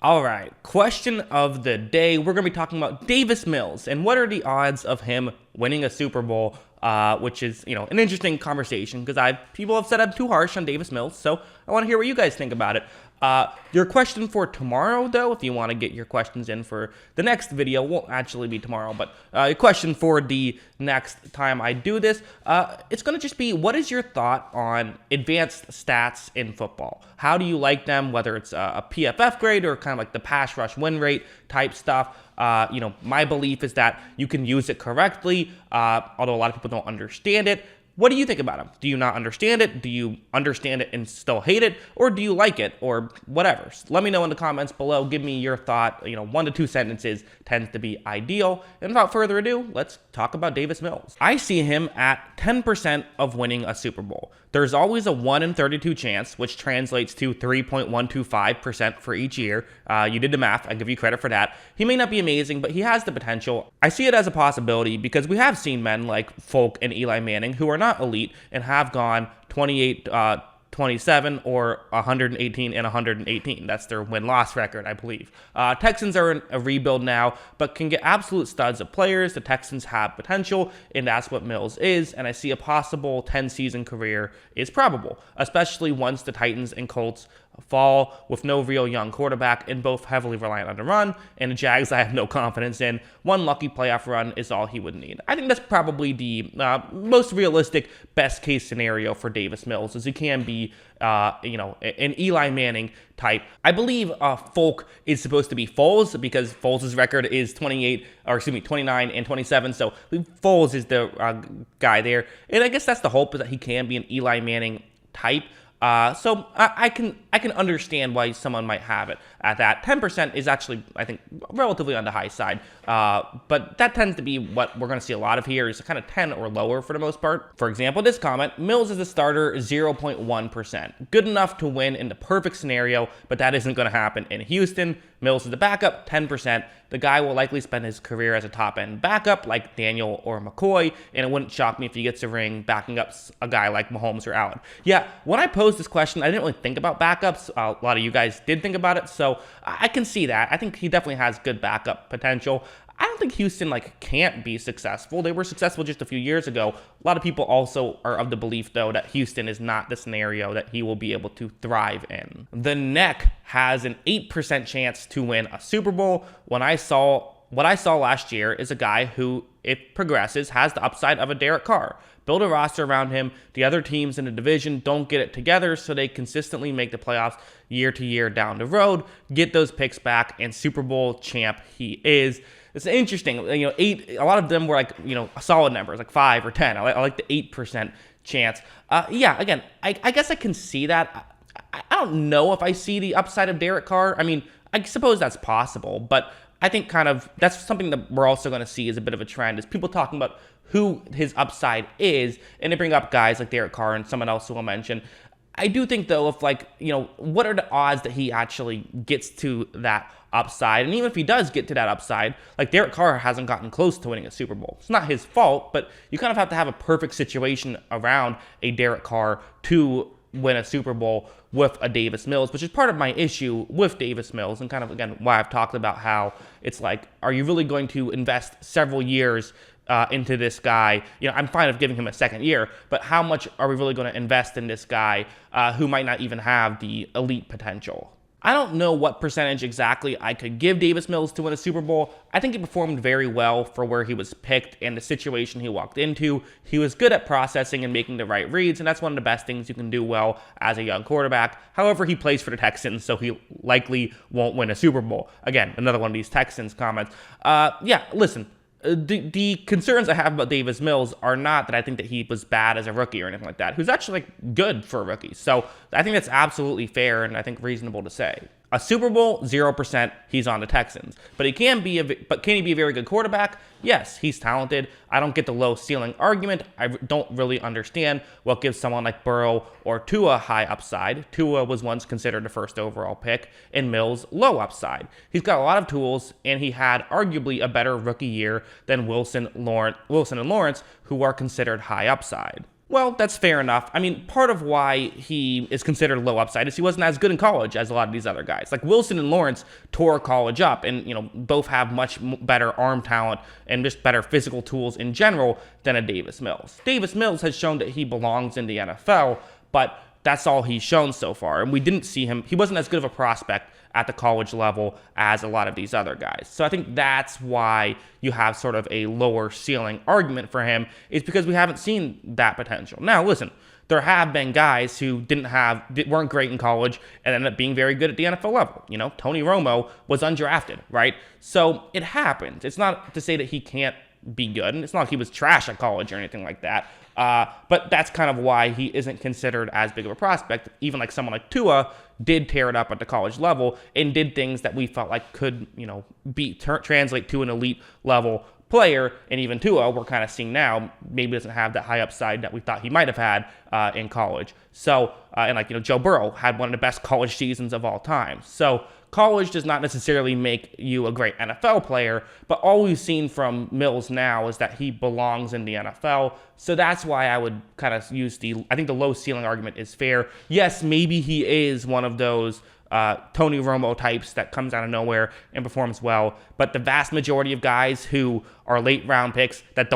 All right, question of the day. We're going to be talking about Davis Mills and what are the odds of him winning a Super Bowl, which is, an interesting conversation because people have said I'm too harsh on Davis Mills, so I want to hear what you guys think about it. Your question for tomorrow, though, if you want to get your questions in for the next video, won't actually be tomorrow, but your question for the next time I do this, it's going to just be, what is your thought on advanced stats in football? How do you like them, whether it's a PFF grade or kind of like the pass rush win rate type stuff? My belief is that you can use it correctly, although a lot of people don't understand it. What do you think about them? Do you not understand it? Do you understand it and still hate it? Or do you like it? Or whatever. Let me know in the comments below. Give me your thought. 1 to 2 sentences tends to be ideal. And without further ado, let's talk about Davis Mills. I see him at 10% of winning a Super Bowl. There's always a 1 in 32 chance, which translates to 3.125% for each year. You did the math. I give you credit for that. He may not be amazing, but he has the potential. I see it as a possibility because we have seen men like Folk and Eli Manning who are not elite and have gone 28, 27 or 118 and 118. That's their win-loss record, I believe. Texans are in a rebuild now, but can get absolute studs of players. The Texans have potential, and that's what Mills is, and I see a possible 10-season career is probable, especially once the Titans and Colts fall with no real young quarterback and both heavily reliant on the run, and the Jags I have no confidence in. One lucky playoff run is all he would need. I think that's probably the most realistic best case scenario for Davis Mills, as he can be an Eli Manning type. I believe Folk is supposed to be Foles because Foles' record is 29 and 27, so Foles is the guy there, and I guess that's the hope, is that he can be an Eli Manning type. So I can understand why someone might have it at that. 10% is actually, I think, relatively on the high side. But that tends to be what we're going to see a lot of here, is kind of 10 or lower for the most part. For example, this comment, Mills is a starter, 0.1%. Good enough to win in the perfect scenario, but that isn't going to happen in Houston. Mills is the backup, 10%. The guy will likely spend his career as a top-end backup like Daniel or McCoy, and it wouldn't shock me if he gets a ring backing up a guy like Mahomes or Allen. Yeah, when I posed this question, I didn't really think about backups. A lot of you guys did think about it, so I can see that. I think he definitely has good backup potential. I don't think Houston can't be successful. They were successful just a few years ago. A lot of people also are of the belief, though, that Houston is not the scenario that he will be able to thrive in. The Neck has an 8% chance to win a Super Bowl. What I saw last year is a guy who, if progresses, has the upside of a Derek Carr. Build a roster around him. The other teams in the division don't get it together, so they consistently make the playoffs year to year down the road, get those picks back, and Super Bowl champ he is. It's interesting, 8, a lot of them were solid numbers, like 5 or 10. I like the 8% chance. Again, I guess I can see that. I don't know if I see the upside of Derek Carr. I mean, I suppose that's possible, but I think that's something that we're also going to see as a bit of a trend, is people talking about who his upside is, and they bring up guys like Derek Carr and someone else who will mention. I do think, though, if what are the odds that he actually gets to that upside? And even if he does get to that upside, Derek Carr hasn't gotten close to winning a Super Bowl. It's not his fault, but you kind of have to have a perfect situation around a Derek Carr to win a Super Bowl with a Davis Mills, which is part of my issue with Davis Mills, and kind of, again, why I've talked about how it's are you really going to invest several years into this guy? I'm fine with giving him a second year, but how much are we really going to invest in this guy who might not even have the elite potential? I don't know what percentage exactly I could give Davis Mills to win a Super Bowl. I think he performed very well for where he was picked and the situation he walked into. He was good at processing and making the right reads, and that's one of the best things you can do well as a young quarterback. However, he plays for the Texans, so he likely won't win a Super Bowl. Again, another one of these Texans comments. Listen. The concerns I have about Davis Mills are not that I think that he was bad as a rookie or anything like that. Who's actually good for a rookie. So I think that's absolutely fair and I think reasonable to say. A Super Bowl, 0%, he's on the Texans. But can he be a very good quarterback? Yes, he's talented. I don't get the low ceiling argument. I don't really understand what gives someone like Burrow or Tua high upside. Tua was once considered the first overall pick, and Mills low upside. He's got a lot of tools, and he had arguably a better rookie year than Wilson and Lawrence, who are considered high upside. Well, that's fair enough. I mean, part of why he is considered low upside is he wasn't as good in college as a lot of these other guys. Like Wilson and Lawrence tore college up and, both have much better arm talent and just better physical tools in general than a Davis Mills. Davis Mills has shown that he belongs in the NFL, but that's all he's shown so far. And we didn't see him. He wasn't as good of a prospect at the college level as a lot of these other guys. So I think that's why you have sort of a lower ceiling argument for him, is because we haven't seen that potential. Now, listen, there have been guys who weren't great in college and ended up being very good at the NFL level. Tony Romo was undrafted, right? So it happens. It's not to say that he can't be good, and it's not like he was trash at college or anything like that. But that's kind of why he isn't considered as big of a prospect. Even like someone like Tua did tear it up at the college level and did things that we felt like could, translate to an elite level player. And even Tua, we're kind of seeing now, maybe doesn't have that high upside that we thought he might have had in college. So, Joe Burrow had one of the best college seasons of all time. So college does not necessarily make you a great NFL player, but all we've seen from Mills now is that he belongs in the NFL. So that's why I would kind of use I think the low ceiling argument is fair. Yes, maybe he is one of those Tony Romo types that comes out of nowhere and performs well, but the vast majority of guys who are late round picks that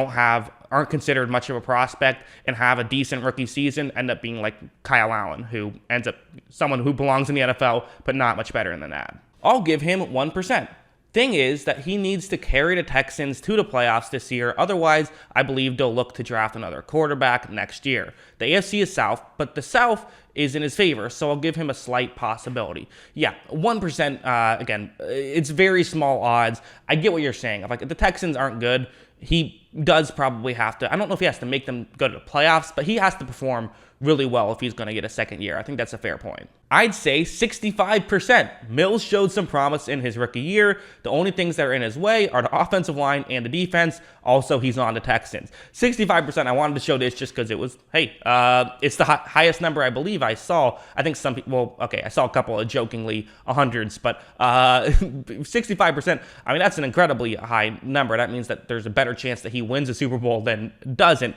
aren't considered much of a prospect and have a decent rookie season end up being like Kyle Allen, who ends up someone who belongs in the NFL, but not much better than that. I'll give him 1%. Thing is that he needs to carry the Texans to the playoffs this year. Otherwise, I believe they'll look to draft another quarterback next year. The AFC is South, but the South is in his favor, so I'll give him a slight possibility. Yeah, 1%, again, it's very small odds. I get what you're saying. If the Texans aren't good, he does probably have to, I don't know if he has to make them go to the playoffs, but he has to perform really well if he's going to get a second year. I think that's a fair point. I'd say 65%. Mills showed some promise in his rookie year. The only things that are in his way are the offensive line and the defense. Also, he's on the Texans. 65%, I wanted to show this just because it was, it's the highest number I believe I saw. I think some people, I saw a couple of jokingly hundreds, but 65%, that's an incredibly high number. That means that there's a better chance that he wins a Super Bowl than doesn't,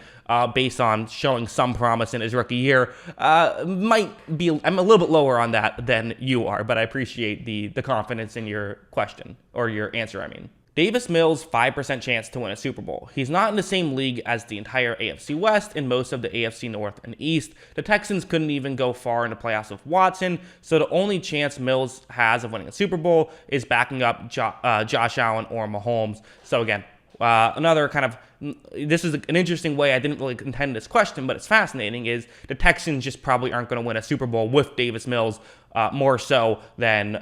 based on showing some promise in his rookie year. I'm a little bit lower on that than you are, but I appreciate the confidence in your question, or your answer, Davis Mills, 5% chance to win a Super Bowl. He's not in the same league as the entire AFC West and most of the AFC North and East. The Texans couldn't even go far in the playoffs with Watson, so the only chance Mills has of winning a Super Bowl is backing up Josh Allen or Mahomes. So again, another kind of, this is an interesting way, I didn't really intend this question, but it's fascinating, is the Texans just probably aren't going to win a Super Bowl with Davis Mills, more so than,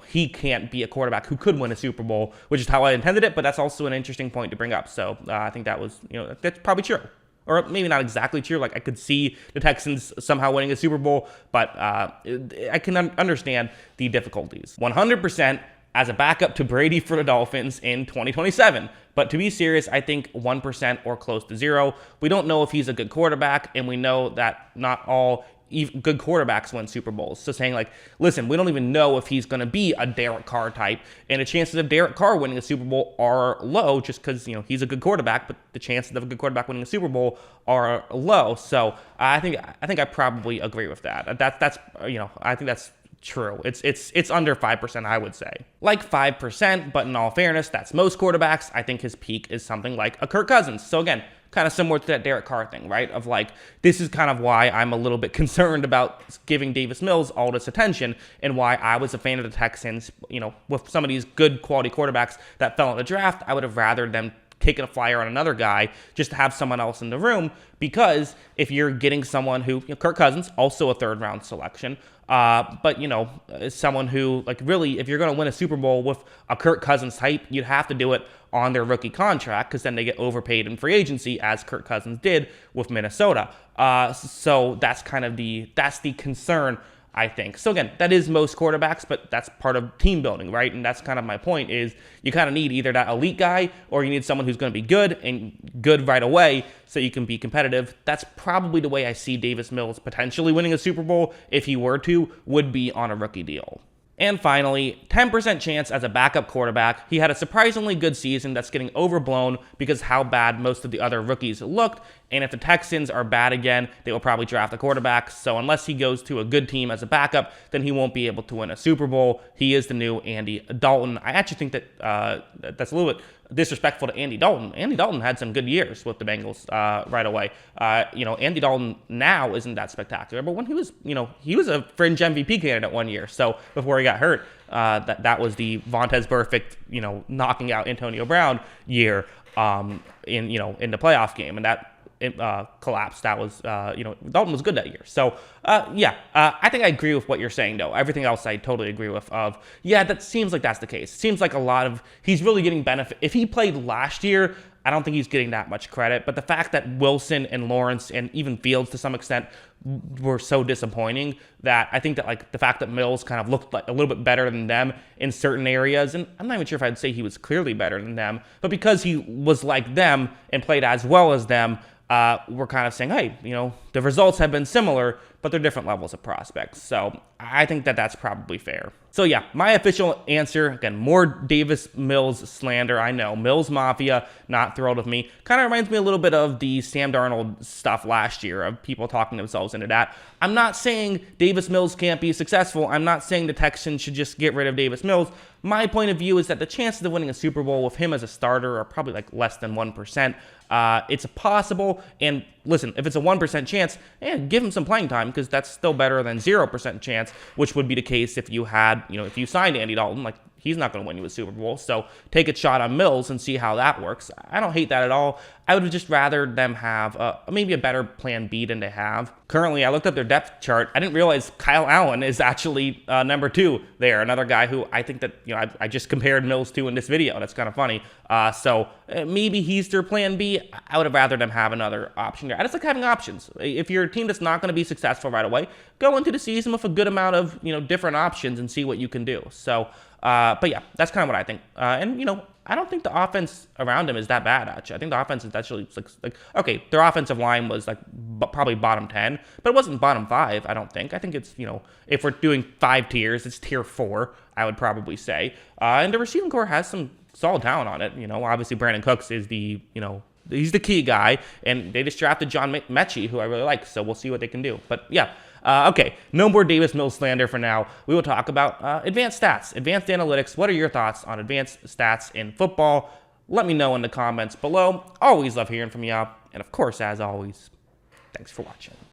he can't be a quarterback who could win a Super Bowl, which is how I intended it, but that's also an interesting point to bring up. So I think that was, that's probably true. Or maybe not exactly true. I could see the Texans somehow winning a Super Bowl, but I can understand the difficulties. 100% as a backup to Brady for the Dolphins in 2027. But to be serious, I think 1% or close to 0. We don't know if he's a good quarterback, and we know that not all good quarterbacks win Super Bowls. So saying listen, we don't even know if he's going to be a Derek Carr type, and the chances of Derek Carr winning a Super Bowl are low just because, he's a good quarterback, but the chances of a good quarterback winning a Super Bowl are low. So I think I probably agree with that. That's I think that's true. It's under 5%, I would say. 5%, but in all fairness, that's most quarterbacks. I think his peak is something like a Kirk Cousins. So again, kind of similar to that Derek Carr thing, right? Of this is kind of why I'm a little bit concerned about giving Davis Mills all this attention, and why I was a fan of the Texans. With some of these good quality quarterbacks that fell in the draft, I would have rather them taking a flyer on another guy just to have someone else in the room, because if you're getting someone who, Kirk Cousins, also a third round selection, but someone who really, if you're going to win a Super Bowl with a Kirk Cousins type, you'd have to do it on their rookie contract, because then they get overpaid in free agency, as Kirk Cousins did with Minnesota. So that's the concern, I think. So again, that is most quarterbacks, but that's part of team building, right? And that's kind of my point, is you kind of need either that elite guy, or you need someone who's going to be good, and good right away, so you can be competitive. That's probably the way I see Davis Mills potentially winning a Super Bowl, if he were to, would be on a rookie deal. And finally, 10% chance as a backup quarterback. He had a surprisingly good season that's getting overblown because how bad most of the other rookies looked, And if the Texans are bad again, they will probably draft a quarterback. So unless he goes to a good team as a backup, then he won't be able to win a Super Bowl. He is the new Andy Dalton. I actually think that that's a little bit disrespectful to Andy Dalton. Andy Dalton had some good years with the Bengals right away. Andy Dalton now isn't that spectacular, but when he was, he was a fringe MVP candidate one year. So before he got hurt, that was the Vontaze Burfict, knocking out Antonio Brown year in the playoff game, and that collapsed. That was, Dalton was good that year. So, I think I agree with what you're saying, though. Everything else I totally agree with. That seems like that's the case. It seems like he's really getting benefit. If he played last year, I don't think he's getting that much credit. But the fact that Wilson and Lawrence and even Fields to some extent were so disappointing, that I think that the fact that Mills kind of looked like a little bit better than them in certain areas, and I'm not even sure if I'd say he was clearly better than them, but because he was like them and played as well as them, we're kind of saying, hey, the results have been similar, but they're different levels of prospects. So I think that that's probably fair. So yeah, my official answer, again, more Davis Mills slander. I know, Mills Mafia, not thrilled with me. Kind of reminds me a little bit of the Sam Darnold stuff last year, of people talking themselves into that. I'm not saying Davis Mills can't be successful. I'm not saying the Texans should just get rid of Davis Mills. My point of view is that the chances of winning a Super Bowl with him as a starter are probably less than 1%. It's possible, and listen, if it's a 1% chance, give him some playing time, because that's still better than 0% chance, which would be the case if you had, if you signed Andy Dalton. He's not going to win you a Super Bowl, so take a shot on Mills and see how that works. I don't hate that at all. I would have just rather them have maybe a better plan B than they have. Currently, I looked up their depth chart. I didn't realize Kyle Allen is actually number 2 there, another guy who I think that, I just compared Mills to in this video. That's kind of funny. So maybe he's their plan B. I would have rather them have another option there. I just like having options. If you're a team that's not going to be successful right away, go into the season with a good amount of, different options and see what you can do. So, but yeah, that's kind of what I think. And, I don't think the offense around him is that bad, actually. I think the offense is actually, okay, their offensive line was, probably bottom 10, but it wasn't bottom 5, I don't think. I think it's, if we're doing 5 tiers, it's tier 4, I would probably say. And the receiving core has some solid talent on it. Obviously Brandon Cooks is the, he's the key guy, and they just drafted John Mechie, who I really like, so we'll see what they can do. But yeah, okay, no more Davis Mills slander for now. We will talk about advanced stats, advanced analytics. What are your thoughts on advanced stats in football? Let me know in the comments below. Always love hearing from you. And of course, as always, thanks for watching.